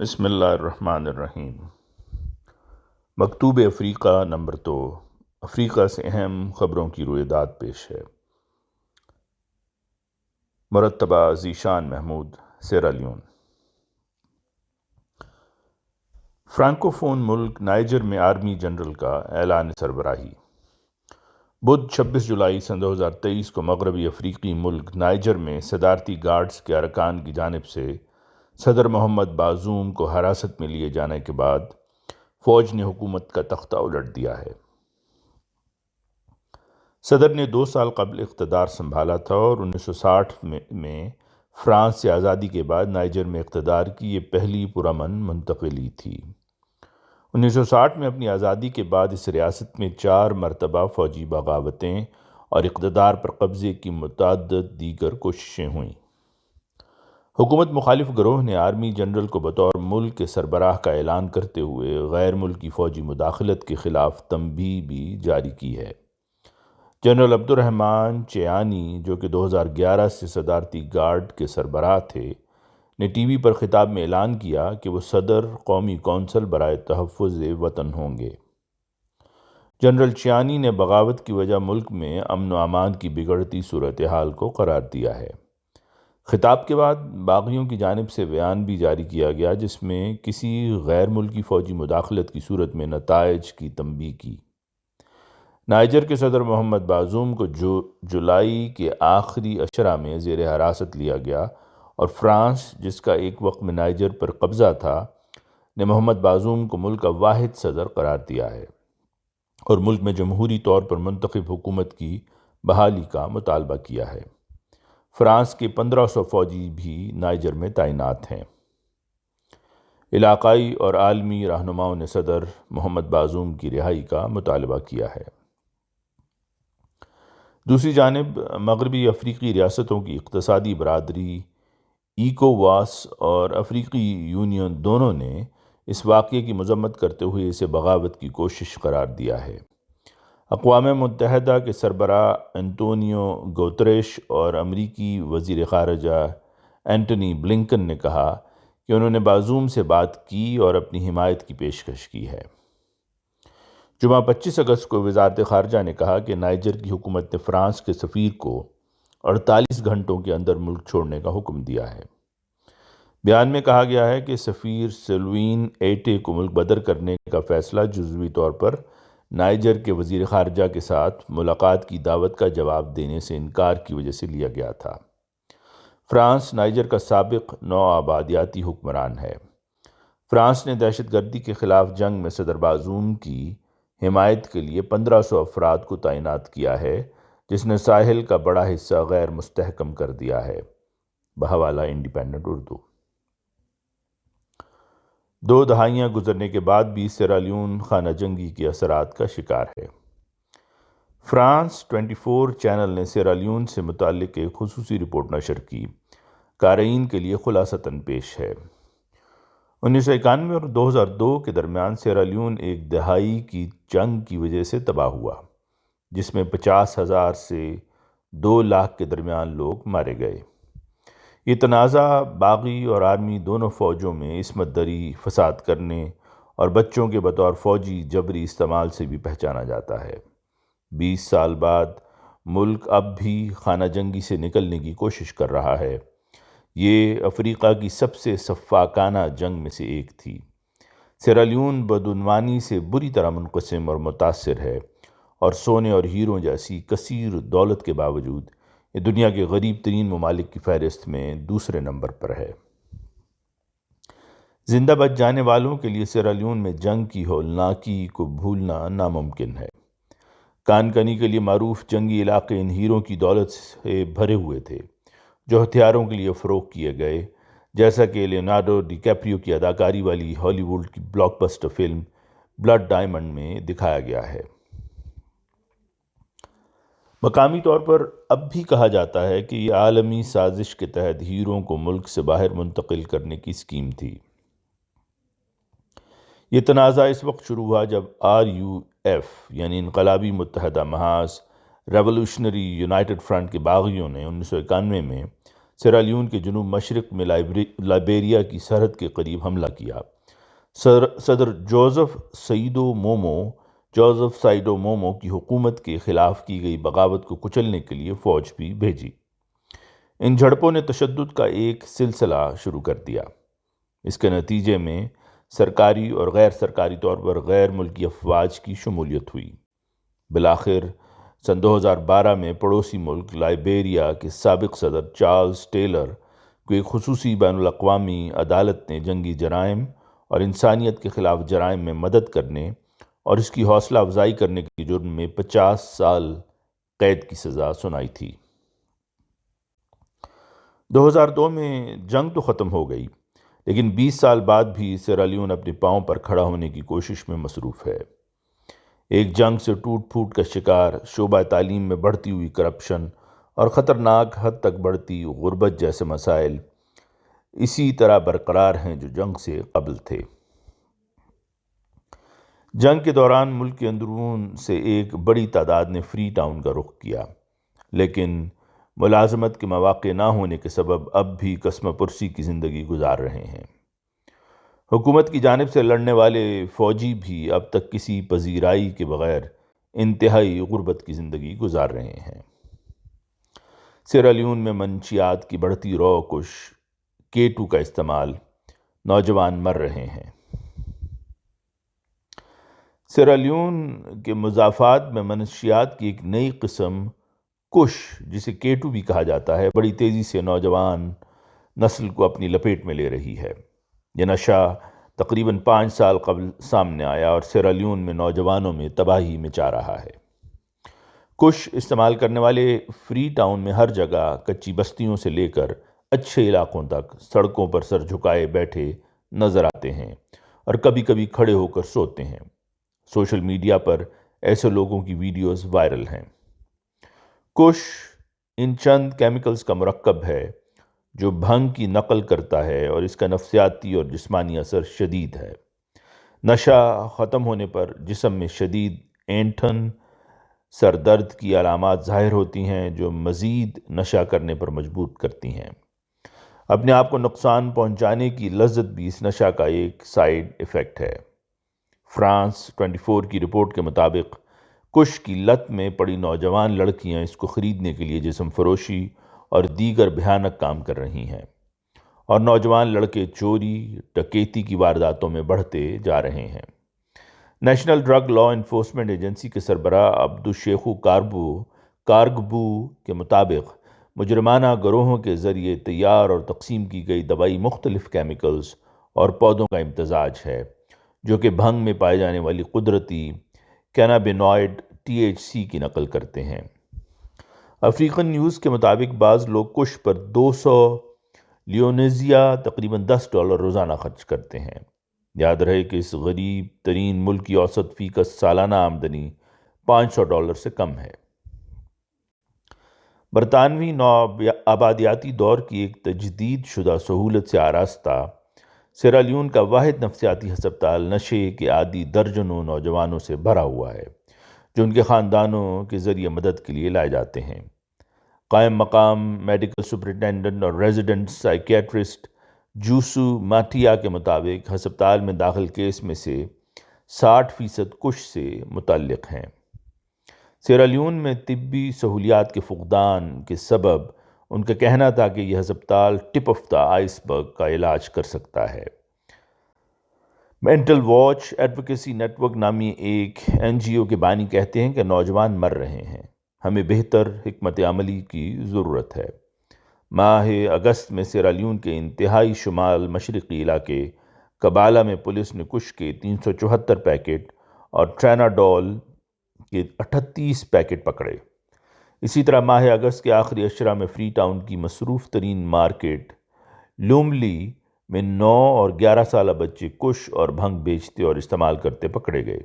بسم اللہ الرحمن الرحیم۔ مکتوب افریقہ نمبر 2، افریقہ سے اہم خبروں کی رویداد پیش ہے۔ مرتبہ ذیشان محمود، سیرالیون۔ فرانکوفون ملک نائجر میں آرمی جنرل کا اعلان سربراہی۔ بدھ 26 جولائی سن 2023 کو مغربی افریقی ملک نائجر میں صدارتی گارڈز کے ارکان کی جانب سے صدر محمد بازوم کو حراست میں لیے جانے کے بعد فوج نے حکومت کا تختہ الٹ دیا ہے۔ صدر نے 2 سال قبل اقتدار سنبھالا تھا اور 1960 میں فرانس سے آزادی کے بعد نائجر میں اقتدار کی یہ پہلی پرامن منتقلی تھی۔ 1960 میں اپنی آزادی کے بعد اس ریاست میں 4 مرتبہ فوجی بغاوتیں اور اقتدار پر قبضے کی متعدد دیگر کوششیں ہوئیں۔ حکومت مخالف گروہ نے آرمی جنرل کو بطور ملک کے سربراہ کا اعلان کرتے ہوئے غیر ملکی فوجی مداخلت کے خلاف تنبیہ بھی جاری کی ہے۔ جنرل عبد الرحمن چیانی، جو کہ 2011 سے صدارتی گارڈ کے سربراہ تھے، نے ٹی وی پر خطاب میں اعلان کیا کہ وہ صدر قومی کونسل برائے تحفظ وطن ہوں گے۔ جنرل چیانی نے بغاوت کی وجہ ملک میں امن و امان کی بگڑتی صورتحال کو قرار دیا ہے۔ خطاب کے بعد باغیوں کی جانب سے بیان بھی جاری کیا گیا جس میں کسی غیر ملکی فوجی مداخلت کی صورت میں نتائج کی تنبیہ کی۔ نائجر کے صدر محمد بازوم کو جولائی کے آخری اشرہ میں زیر حراست لیا گیا اور فرانس، جس کا ایک وقت میں نائجر پر قبضہ تھا، نے محمد بازوم کو ملک کا واحد صدر قرار دیا ہے اور ملک میں جمہوری طور پر منتخب حکومت کی بحالی کا مطالبہ کیا ہے۔ فرانس کے 1500 فوجی بھی نائجر میں تعینات ہیں۔ علاقائی اور عالمی رہنماؤں نے صدر محمد بازوم کی رہائی کا مطالبہ کیا ہے۔ دوسری جانب مغربی افریقی ریاستوں کی اقتصادی برادری ایکوواس اور افریقی یونین دونوں نے اس واقعے کی مذمت کرتے ہوئے اسے بغاوت کی کوشش قرار دیا ہے۔ اقوام متحدہ کے سربراہ انٹونیو گوتریش اور امریکی وزیر خارجہ اینٹنی بلنکن نے کہا کہ انہوں نے بازوم سے بات کی اور اپنی حمایت کی پیشکش کی ہے۔ جمعہ 25 اگست کو وزارت خارجہ نے کہا کہ نائجر کی حکومت نے فرانس کے سفیر کو 48 گھنٹوں کے اندر ملک چھوڑنے کا حکم دیا ہے۔ بیان میں کہا گیا ہے کہ سفیر سلوین ایٹے کو ملک بدر کرنے کا فیصلہ جزوی طور پر نائجر کے وزیر خارجہ کے ساتھ ملاقات کی دعوت کا جواب دینے سے انکار کی وجہ سے لیا گیا تھا۔ فرانس نائجر کا سابق نوآبادیاتی حکمران ہے۔ فرانس نے دہشت گردی کے خلاف جنگ میں صدر بازوم کی حمایت کے لیے 1500 افراد کو تعینات کیا ہے، جس نے ساحل کا بڑا حصہ غیر مستحکم کر دیا ہے۔ بحوالہ انڈیپینڈنٹ اردو۔ 2 دہائیاں گزرنے کے بعد بھی سیرالیون خانہ جنگی کے اثرات کا شکار ہے۔ فرانس 24 چینل نے سیرالیون سے متعلق ایک خصوصی رپورٹ نشر کی۔ قارئین کے لیے خلاصتاً پیش ہے۔ 1991 اور 2002 کے درمیان سیرالیون ایک دہائی کی جنگ کی وجہ سے تباہ ہوا، جس میں 50,000 سے 2 لاکھ کے درمیان لوگ مارے گئے۔ یہ تنازع باغی اور آرمی دونوں فوجوں میں عصمت دری، فساد کرنے اور بچوں کے بطور فوجی جبری استعمال سے بھی پہچانا جاتا ہے۔ 20 سال بعد ملک اب بھی خانہ جنگی سے نکلنے کی کوشش کر رہا ہے۔ یہ افریقہ کی سب سے سفاکانہ جنگ میں سے ایک تھی۔ سیرالیون بدعنوانی سے بری طرح منقسم اور متاثر ہے اور سونے اور ہیروں جیسی کثیر دولت کے باوجود یہ دنیا کے غریب ترین ممالک کی فہرست میں دوسرے نمبر پر ہے۔ زندہ بچ جانے والوں کے لیے سیرالیون میں جنگ کی ہولناکی کو بھولنا ناممکن ہے۔ کان کنی کے لیے معروف جنگی علاقے ان ہیروں کی دولت سے بھرے ہوئے تھے جو ہتھیاروں کے لیے فروخت کیے گئے، جیسا کہ لیونارڈو ڈی کیپریو کی اداکاری والی ہالی ووڈ کی blockbuster film blood diamond میں دکھایا گیا ہے۔ مقامی طور پر اب بھی کہا جاتا ہے کہ یہ عالمی سازش کے تحت ہیروں کو ملک سے باہر منتقل کرنے کی اسکیم تھی۔ یہ تنازع اس وقت شروع ہوا جب RUF یعنی انقلابی متحدہ محاذ ریولوشنری یونائٹڈ فرنٹ کے باغیوں نے 1991 میں سیرالیون کے جنوب مشرق میں لائبیریا کی سرحد کے قریب حملہ کیا۔ صدر جوزف سائیڈو مومو کی حکومت کے خلاف کی گئی بغاوت کو کچلنے کے لیے فوج بھی بھیجی۔ ان جھڑپوں نے تشدد کا ایک سلسلہ شروع کر دیا۔ اس کے نتیجے میں سرکاری اور غیر سرکاری طور پر غیر ملکی افواج کی شمولیت ہوئی۔ بالآخر سن 2012 میں پڑوسی ملک لائبیریا کے سابق صدر چارلز ٹیلر کو ایک خصوصی بین الاقوامی عدالت نے جنگی جرائم اور انسانیت کے خلاف جرائم میں مدد کرنے اور اس کی حوصلہ افزائی کرنے کے جرم میں 50 سال قید کی سزا سنائی تھی۔ 2002 میں جنگ تو ختم ہو گئی، لیکن 20 سال بعد بھی سیرالیون اپنے پاؤں پر کھڑا ہونے کی کوشش میں مصروف ہے۔ ایک جنگ سے ٹوٹ پھوٹ کا شکار، شعبہ تعلیم میں بڑھتی ہوئی کرپشن اور خطرناک حد تک بڑھتی غربت جیسے مسائل اسی طرح برقرار ہیں جو جنگ سے قبل تھے۔ جنگ کے دوران ملک کے اندرون سے ایک بڑی تعداد نے فری ٹاؤن کا رخ کیا، لیکن ملازمت کے مواقع نہ ہونے کے سبب اب بھی قسمہ پرسی کی زندگی گزار رہے ہیں۔ حکومت کی جانب سے لڑنے والے فوجی بھی اب تک کسی پذیرائی کے بغیر انتہائی غربت کی زندگی گزار رہے ہیں۔ سیرالیون میں منشیات کی بڑھتی رو کش K2 کا استعمال، نوجوان مر رہے ہیں۔ سیرالیون کے مضافات میں منشیات کی ایک نئی قسم کش، جسے K2 بھی کہا جاتا ہے، بڑی تیزی سے نوجوان نسل کو اپنی لپیٹ میں لے رہی ہے۔ یہ نشہ تقریباً 5 سال قبل سامنے آیا اور سیرالیون میں نوجوانوں میں تباہی مچا رہا ہے۔ کش استعمال کرنے والے فری ٹاؤن میں ہر جگہ کچی بستیوں سے لے کر اچھے علاقوں تک سڑکوں پر سر جھکائے بیٹھے نظر آتے ہیں اور کبھی کبھی کھڑے ہو کر سوتے ہیں۔ سوشل میڈیا پر ایسے لوگوں کی ویڈیوز وائرل ہیں۔ کش ان چند کیمیکلز کا مرکب ہے جو بھنگ کی نقل کرتا ہے اور اس کا نفسیاتی اور جسمانی اثر شدید ہے۔ نشہ ختم ہونے پر جسم میں شدید اینٹھن، سر درد کی علامات ظاہر ہوتی ہیں جو مزید نشہ کرنے پر مجبور کرتی ہیں۔ اپنے آپ کو نقصان پہنچانے کی لذت بھی اس نشہ کا ایک سائیڈ ایفیکٹ ہے۔ فرانس 24 کی رپورٹ کے مطابق کش کی لت میں پڑی نوجوان لڑکیاں اس کو خریدنے کے لیے جسم فروشی اور دیگر بھیانک کام کر رہی ہیں، اور نوجوان لڑکے چوری، ڈکیتی کی وارداتوں میں بڑھتے جا رہے ہیں۔ National drug law enforcement agency کے سربراہ عبدالشیخو کارگبو کے مطابق مجرمانہ گروہوں کے ذریعے تیار اور تقسیم کی گئی دوائی مختلف کیمیکلز اور پودوں کا امتزاج ہے جو کہ بھنگ میں پائے جانے والی قدرتی کینابینوائڈ THC کی نقل کرتے ہیں۔ افریقن نیوز کے مطابق بعض لوگ کش پر 200 لیونیزیا تقریباً $10 روزانہ خرچ کرتے ہیں۔ یاد رہے کہ اس غریب ترین ملک کی اوسط فی کس سالانہ آمدنی $500 سے کم ہے۔ برطانوی نوآبادیاتی دور کی ایک تجدید شدہ سہولت سے آراستہ سیرالیون کا واحد نفسیاتی ہسپتال نشے کے عادی درجنوں نوجوانوں سے بھرا ہوا ہے جو ان کے خاندانوں کے ذریعے مدد کے لیے لائے جاتے ہیں۔ قائم مقام میڈیکل سپرنٹینڈنٹ اور ریزیڈنٹ سائیکیٹرسٹ جوسو ماٹیا کے مطابق ہسپتال میں داخل کیس میں سے 60% کش سے متعلق ہیں۔ سیرالیون میں طبی سہولیات کے فقدان کے سبب ان کا کہنا تھا کہ یہ ہسپتال ٹپ آف دا آئس برگ کا علاج کر سکتا ہے۔ Mental watch advocacy network نامی ایک NGO کے بانی کہتے ہیں کہ نوجوان مر رہے ہیں، ہمیں بہتر حکمت عملی کی ضرورت ہے۔ ماہ اگست میں سیرالیون کے انتہائی شمال مشرقی علاقے کبالا میں پولیس نے کش کے 374 پیکٹ اور ٹریناڈول کے 38 پیکٹ پکڑے۔ اسی طرح ماہ اگست کے آخری اشرہ میں فری ٹاؤن کی مصروف ترین مارکیٹ لوملی میں 9 اور 11 سالہ بچے کش اور بھنگ بیچتے اور استعمال کرتے پکڑے گئے۔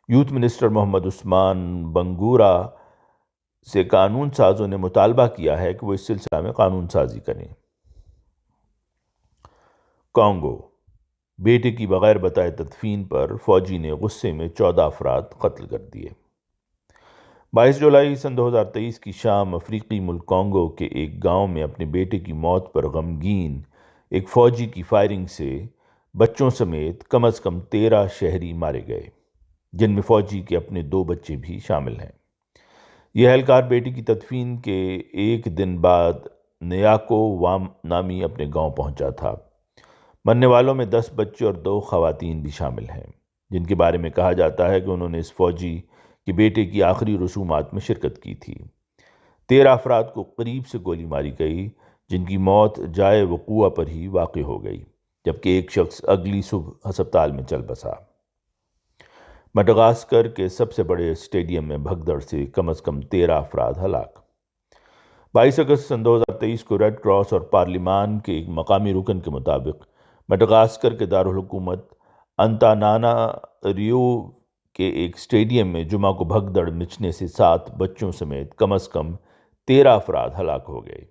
یوتھ منسٹر محمد عثمان بنگورا سے قانون سازوں نے مطالبہ کیا ہے کہ وہ اس سلسلہ میں قانون سازی کریں۔ کانگو، بیٹے کی بغیر بتائے تدفین پر فوجی نے غصے میں 14 افراد قتل کر دیے۔ 22 جولائی سن 2023 کی شام افریقی ملک کانگو کے ایک گاؤں میں اپنے بیٹے کی موت پر غمگین ایک فوجی کی فائرنگ سے بچوں سمیت کم از کم 13 شہری مارے گئے، جن میں فوجی کے اپنے 2 بچے بھی شامل ہیں۔ یہ اہلکار بیٹی کی تدفین کے ایک دن بعد نیاکو وام نامی اپنے گاؤں پہنچا تھا۔ مرنے والوں میں 10 بچے اور 2 خواتین بھی شامل ہیں، جن کے بارے میں کہا جاتا ہے کہ انہوں نے اس فوجی کے بیٹے کی آخری رسومات میں شرکت کی تھی۔ 13 افراد کو قریب سے گولی ماری گئی، جن کی موت جائے وقوع پر ہی واقع ہو گئی، جبکہ ایک شخص اگلی صبح ہسپتال میں چل بسا۔ مڈغاسکر کے سب سے بڑے اسٹیڈیم میں بھگدڑ سے کم از کم 13 افراد ہلاک۔ 22 اگست سن 2023 کو ریڈ کراس اور پارلیمان کے ایک مقامی رکن کے مطابق مڈغاسکر کے دارالحکومت انتانانا ریو کے ایک اسٹیڈیم میں جمعہ کو بھگدڑ مچنے سے 7 بچوں سمیت کم از کم 13 افراد ہلاک ہو گئے۔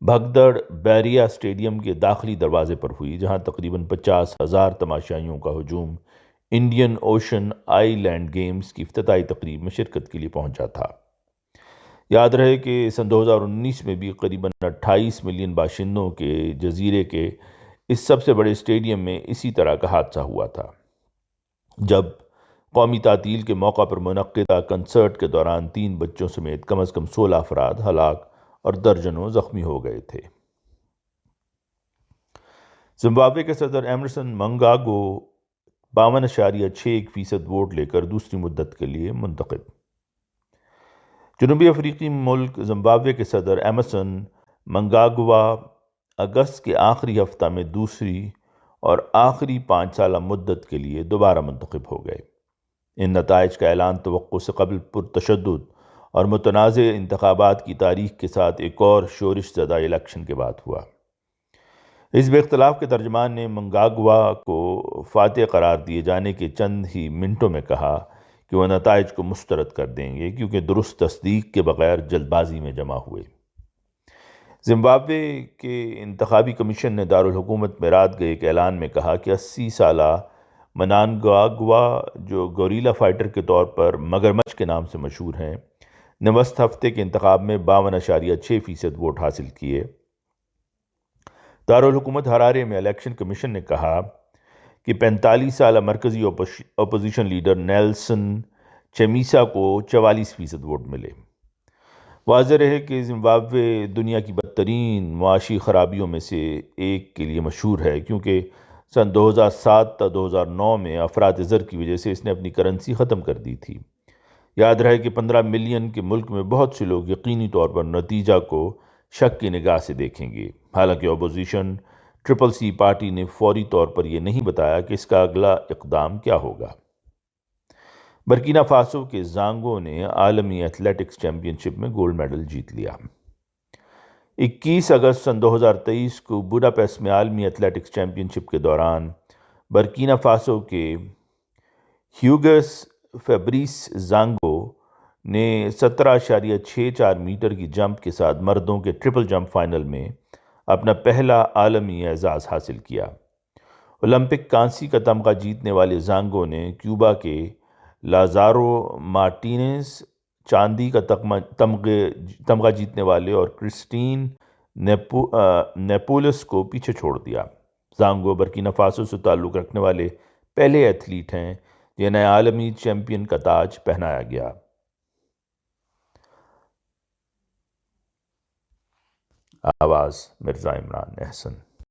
بھگدڑ بیریا اسٹیڈیم کے داخلی دروازے پر ہوئی، جہاں تقریباً 50,000 تماشائیوں کا ہجوم انڈین اوشن آئی لینڈ گیمز کی افتتاحی تقریب میں شرکت کے لیے پہنچا تھا۔ یاد رہے کہ سن 2019 میں بھی قریباً 28 ملین باشندوں کے جزیرے کے اس سب سے بڑے اسٹیڈیم میں اسی طرح کا حادثہ ہوا تھا، جب قومی تعطیل کے موقع پر منعقدہ کنسرٹ کے دوران 3 بچوں سمیت کم از کم 16 افراد ہلاک اور درجنوں زخمی ہو گئے تھے۔ زمبابوے کے صدر ایمرسن منگاگو 52.61% ووٹ لے کر دوسری مدت کے لیے منتخب۔ جنوبی افریقی ملک زمبابوے کے صدر ایمرسن منگاگوا اگست کے آخری ہفتہ میں دوسری اور آخری 5 سالہ مدت کے لیے دوبارہ منتخب ہو گئے۔ ان نتائج کا اعلان توقع سے قبل پرتشدد اور متنازع انتخابات کی تاریخ کے ساتھ ایک اور شورش زدہ الیکشن کے بعد ہوا۔ حزب اختلاف کے ترجمان نے منگاگوا کو فاتح قرار دیے جانے کے چند ہی منٹوں میں کہا کہ وہ نتائج کو مسترد کر دیں گے، کیونکہ درست تصدیق کے بغیر جلد بازی میں جمع ہوئے۔ زمبابوے کے انتخابی کمیشن نے دارالحکومت میں رات گئے ایک اعلان میں کہا کہ 80 سالہ منانگاگوا، جو گوریلا فائٹر کے طور پر مگرمچھ کے نام سے مشہور ہیں، نے وسط ہفتے کے انتخاب میں 52.6% ووٹ حاصل کیے۔ دارالحکومت ہرارے میں الیکشن کمیشن نے کہا کہ 45 سالہ مرکزی اپوزیشن لیڈر نیلسن چمیسا کو 44% ووٹ ملے۔ واضح رہے کہ زمبابوے دنیا کی بدترین معاشی خرابیوں میں سے ایک کے لیے مشہور ہے، کیونکہ سن 2007 تا 2009 میں افراط زر کی وجہ سے اس نے اپنی کرنسی ختم کر دی تھی۔ یاد رہے کہ 15 ملین کے ملک میں بہت سے لوگ یقینی طور پر نتیجہ کو شک کی نگاہ سے دیکھیں گے، حالانکہ اپوزیشن ٹرپل سی پارٹی نے فوری طور پر یہ نہیں بتایا کہ اس کا اگلا اقدام کیا ہوگا۔ برکینا فاسو کے زانگو نے عالمی ایتھلیٹکس چیمپئن شپ میں گولڈ میڈل جیت لیا۔ 21 اگست سن 2023 کو بوڈاپیسٹ میں عالمی ایتھلیٹکس چیمپئن شپ کے دوران برکینا فاسو کے ہیوگس فیبریس زانگو نے 17.64 میٹر کی جمپ کے ساتھ مردوں کے ٹرپل جمپ فائنل میں اپنا پہلا عالمی اعزاز حاصل کیا۔ اولمپک کانسی کا تمغہ جیتنے والے زانگو نے کیوبا کے لازارو مارٹینز، چاندی کا تمغہ جیتنے والے اور کرسٹین نیپولس کو پیچھے چھوڑ دیا۔ زانگو برکینا فاسو سے تعلق رکھنے والے پہلے ایتھلیٹ ہیں جنہیں عالمی چیمپئن کا تاج پہنایا گیا۔ آواز مرزا عمران احسن۔